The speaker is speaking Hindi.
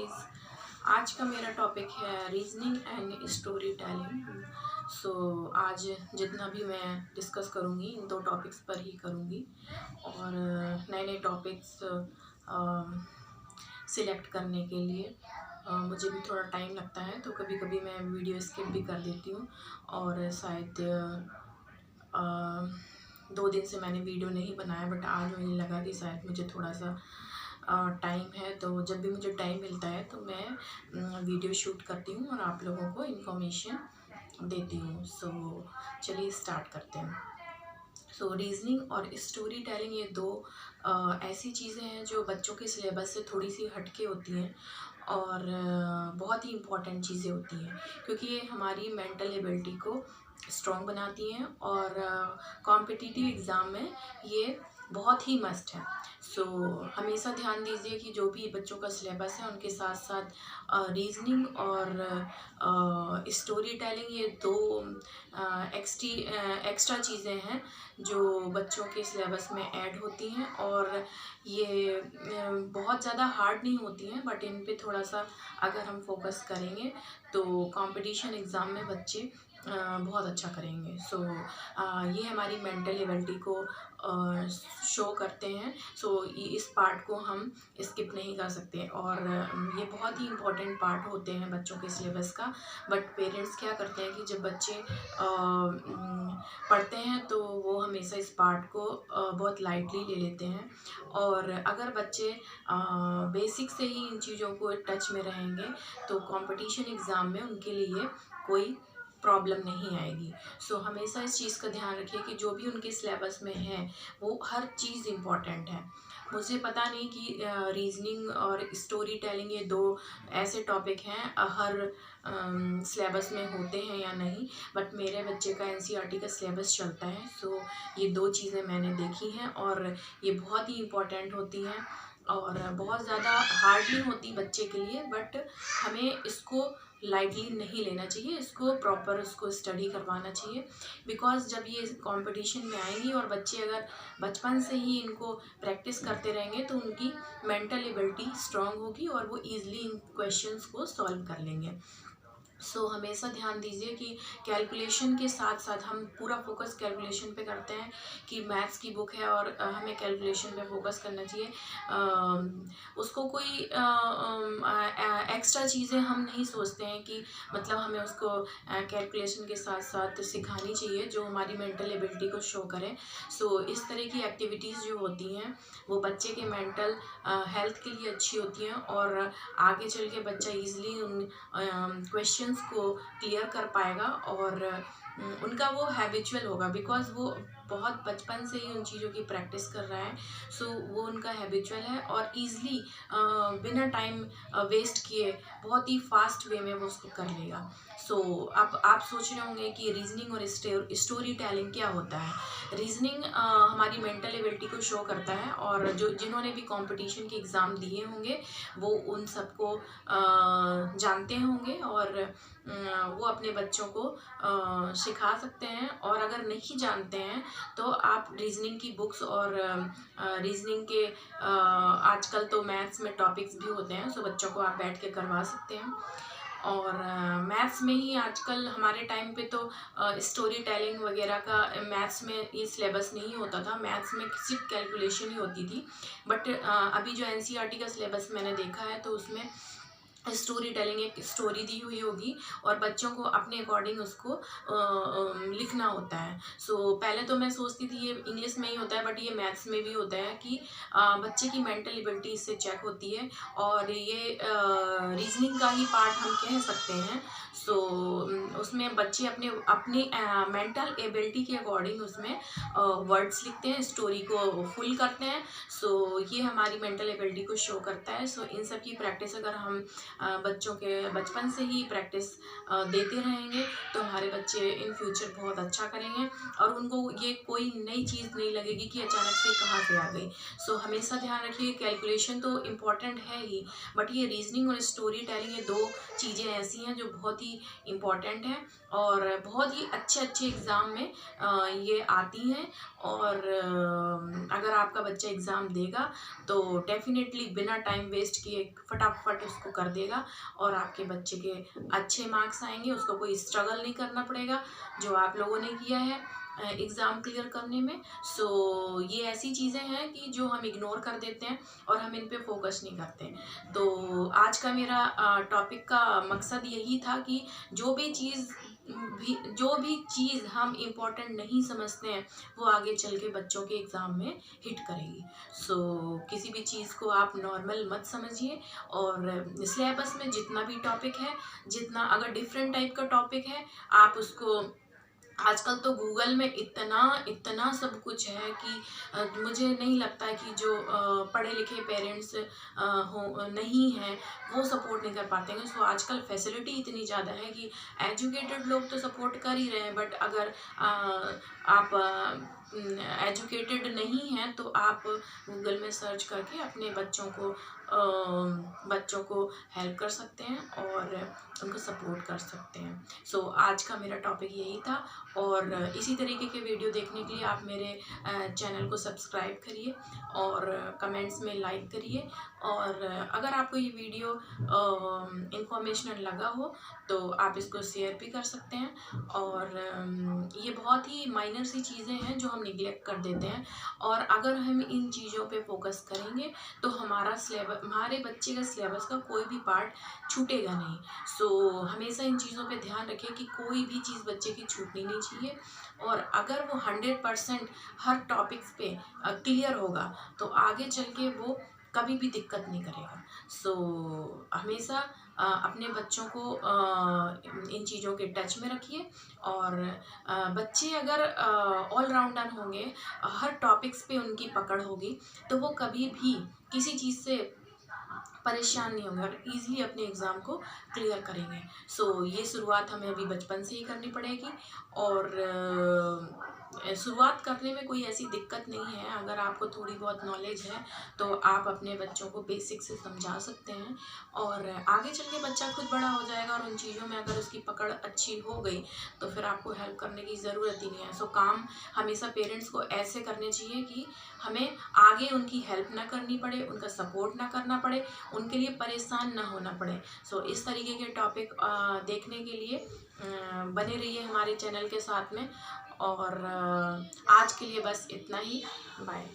गाइस, आज का मेरा टॉपिक है रीजनिंग एंड स्टोरी टेलिंग। आज जितना भी मैं डिस्कस करूँगी इन दो टॉपिक्स पर ही करूँगी और नए नए टॉपिक्स सिलेक्ट करने के लिए मुझे भी थोड़ा टाइम लगता है, तो कभी कभी मैं वीडियो स्किप भी कर देती हूँ और शायद 2 दिन से मैंने वीडियो नहीं बनाया, बट आज मुझे लगा कि शायद मुझे थोड़ा सा टाइम है, तो जब भी मुझे टाइम मिलता है तो मैं वीडियो शूट करती हूँ और आप लोगों को इन्फॉर्मेशन देती हूँ। चलिए स्टार्ट करते हैं। रीजनिंग और स्टोरी टेलिंग ये दो ऐसी चीज़ें हैं जो बच्चों के सिलेबस से थोड़ी सी हटके होती हैं और बहुत ही इम्पॉर्टेंट चीज़ें होती हैं, क्योंकि ये हमारी मेंटल एबिलिटी को स्ट्रॉन्ग बनाती हैं और कॉम्पिटिटिव एग्ज़ाम में ये बहुत ही मस्ट है। हमेशा ध्यान दीजिए कि जो भी बच्चों का सिलेबस है उनके साथ साथ रीजनिंग और स्टोरी टेलिंग ये दो एक्स्ट्रा चीज़ें हैं जो बच्चों के सिलेबस में ऐड होती हैं और ये बहुत ज़्यादा हार्ड नहीं होती हैं, बट इन पे थोड़ा सा अगर हम फोकस करेंगे तो कंपटीशन एग्ज़ाम में बच्चे बहुत अच्छा करेंगे। ये हमारी मेंटल एबिलिटी को शो करते हैं। इस पार्ट को हम स्किप नहीं कर सकते और ये बहुत ही इम्पोर्टेंट पार्ट होते हैं बच्चों के सिलेबस का। बट पेरेंट्स क्या करते हैं कि जब बच्चे पढ़ते हैं तो वो हमेशा इस पार्ट को बहुत लाइटली ले लेते हैं, और अगर बच्चे बेसिक से ही इन चीज़ों को टच में रहेंगे तो कंपटीशन एग्ज़ाम में उनके लिए कोई प्रॉब्लम नहीं आएगी। हमेशा इस चीज़ का ध्यान रखिए कि जो भी उनके सिलेबस में है वो हर चीज़ इम्पॉर्टेंट है। मुझे पता नहीं कि रीजनिंग और स्टोरी टेलिंग ये दो ऐसे टॉपिक हैं हर सिलेबस में होते हैं या नहीं, बट मेरे बच्चे का एनसीईआरटी का सिलेबस चलता है। ये दो चीज़ें मैंने देखी हैं और ये बहुत ही इम्पॉर्टेंट होती हैं और बहुत ज़्यादा हार्ड नहीं होती बच्चे के लिए, बट हमें इसको लाइटली नहीं लेना चाहिए, इसको प्रॉपर उसको स्टडी करवाना चाहिए। बिकॉज जब ये कंपटीशन में आएंगी और बच्चे अगर बचपन से ही इनको प्रैक्टिस करते रहेंगे तो उनकी मेंटल एबिलिटी स्ट्रांग होगी और वो ईजिली इन क्वेश्चंस को सॉल्व कर लेंगे। हमेशा ध्यान दीजिए कि कैलकुलेशन के साथ साथ हम पूरा फोकस कैलकुलेशन पे करते हैं कि मैथ्स की बुक है और हमें कैलकुलेशन पे फोकस करना चाहिए। उसको कोई एक्स्ट्रा चीज़ें हम नहीं सोचते हैं कि मतलब हमें उसको कैलकुलेशन के साथ साथ सिखानी चाहिए जो हमारी मेंटल एबिलिटी को शो करें। इस तरह की एक्टिविटीज़ जो होती हैं वो बच्चे के मेंटल हेल्थ के लिए अच्छी होती हैं और आगे चल के बच्चा ईजिली उन क्वेश्चंस को क्लियर कर पाएगा और उनका वो हैबिचुअल होगा, बिकॉज वो बहुत बचपन से ही उन चीज़ों की प्रैक्टिस कर रहा है। वो उनका हैबिचुअल है और ईजिली बिना टाइम वेस्ट किए बहुत ही फास्ट वे में वो उसको कर लेगा। अब आप सोच रहे होंगे कि रीजनिंग और स्टोरी टेलिंग क्या होता है। रीजनिंग हमारी मेंटल एबिलिटी को शो करता है और जिन्होंने भी कंपटीशन के एग्ज़ाम दिए होंगे वो उन सबको जानते होंगे और वो अपने बच्चों को सिखा सकते हैं। और अगर नहीं जानते हैं तो आप रीजनिंग की बुक्स और रीजनिंग के आजकल तो मैथ्स में टॉपिक्स भी होते हैं, बच्चों को आप बैठ के करवा सकते हैं। और मैथ्स में ही आजकल हमारे टाइम पे तो स्टोरी टेलिंग वगैरह का मैथ्स में ये सिलेबस नहीं होता था, मैथ्स में सिर्फ कैलकुलेशन ही होती थी। बट अभी जो एनसीईआरटी का सिलेबस मैंने देखा है तो उसमें स्टोरी टेलिंग एक स्टोरी दी हुई होगी और बच्चों को अपने अकॉर्डिंग उसको लिखना होता है। पहले तो मैं सोचती थी ये इंग्लिश में ही होता है, बट ये मैथ्स में भी होता है कि बच्चे की मेंटल एबिलिटी इससे चेक होती है और ये रीजनिंग का ही पार्ट हम कह सकते हैं। उसमें बच्चे अपनी मेंटल एबिलिटी के अकॉर्डिंग उसमें वर्ड्स लिखते हैं, स्टोरी को फुल करते हैं। ये हमारी मेंटल एबिलिटी को शो करता है। इन सब की प्रैक्टिस अगर हम बच्चों के बचपन से ही प्रैक्टिस देते रहेंगे तो हमारे बच्चे इन फ्यूचर बहुत अच्छा करेंगे और उनको ये कोई नई चीज़ नहीं लगेगी कि अचानक से कहाँ से आ गई। सो हमेशा ध्यान रखिए, कैलकुलेशन तो इम्पॉर्टेंट है ही, बट ये रीजनिंग और स्टोरी टेलिंग, ये दो चीज़ें ऐसी हैं जो बहुत ही इम्पॉर्टेंट हैं और बहुत ही अच्छे अच्छे एग्ज़ाम में ये आती हैं। और अगर आपका बच्चा एग्ज़ाम देगा तो डेफिनेटली बिना टाइम वेस्ट किए फटाफट उसको कर देगा और आपके बच्चे के अच्छे मार्क्स आएंगे, उसको कोई स्ट्रगल नहीं करना पड़ेगा जो आप लोगों ने किया है एग्ज़ाम क्लियर करने में। सो ये ऐसी चीज़ें हैं कि जो हम इग्नोर कर देते हैं और हम इन पे फोकस नहीं करते। तो आज का मेरा टॉपिक का मकसद यही था कि जो भी चीज़ हम इम्पोर्टेंट नहीं समझते हैं वो आगे चल के बच्चों के एग्ज़ाम में हिट करेगी। सो किसी भी चीज़ को आप नॉर्मल मत समझिए और सिलेबस में जितना भी टॉपिक है, जितना अगर डिफरेंट टाइप का टॉपिक है आप उसको, आजकल तो गूगल में इतना इतना सब कुछ है कि मुझे नहीं लगता है कि जो पढ़े लिखे पेरेंट्स हो नहीं हैं वो सपोर्ट नहीं कर पाते हैं। सो आजकल फैसिलिटी इतनी ज़्यादा है कि एजुकेटेड लोग तो सपोर्ट कर ही रहे हैं, बट अगर आप एजुकेटेड नहीं हैं तो आप गूगल में सर्च करके अपने बच्चों को हेल्प कर सकते हैं और उनको सपोर्ट कर सकते हैं। सो आज का मेरा टॉपिक यही था और इसी तरीके के वीडियो देखने के लिए आप मेरे चैनल को सब्सक्राइब करिए और कमेंट्स में लाइक करिए। और अगर आपको ये वीडियो इंफॉर्मेशनल लगा हो तो आप इसको शेयर भी कर सकते हैं। और ये बहुत ही माइनर सी चीज़ें हैं जो हम निगलेक्ट कर देते हैं और अगर हम इन चीज़ों पे फोकस करेंगे तो हमारे बच्चे का सिलेबस का कोई भी पार्ट छूटेगा नहीं। सो हमेशा इन चीज़ों पे ध्यान रखें कि कोई भी चीज़ बच्चे की छूटनी नहीं चाहिए और अगर वो 100% हर टॉपिक्स पे क्लियर होगा तो आगे चल के वो कभी भी दिक्कत नहीं करेगा। सो हमेशा अपने बच्चों को इन चीज़ों के टच में रखिए और बच्चे अगर ऑलराउंडर होंगे, हर टॉपिक्स पे उनकी पकड़ होगी तो वो कभी भी किसी चीज़ से परेशान नहीं होंगे और ईज़िली अपने एग्ज़ाम को क्लियर करेंगे। सो ये शुरुआत हमें अभी बचपन से ही करनी पड़ेगी और शुरुआत करने में कोई ऐसी दिक्कत नहीं है। अगर आपको थोड़ी बहुत नॉलेज है तो आप अपने बच्चों को बेसिक से समझा सकते हैं और आगे चल के बच्चा खुद बड़ा हो जाएगा और उन चीज़ों में अगर उसकी पकड़ अच्छी हो गई तो फिर आपको हेल्प करने की ज़रूरत ही नहीं है। सो काम हमेशा पेरेंट्स को ऐसे करने चाहिए कि हमें आगे उनकी हेल्प ना करनी पड़े, उनका सपोर्ट ना करना पड़े, उनके लिए परेशान ना होना पड़े। सो इस तरीके के टॉपिक देखने के लिए बने रहिए हमारे चैनल के साथ में और आज के लिए बस इतना ही। बाय।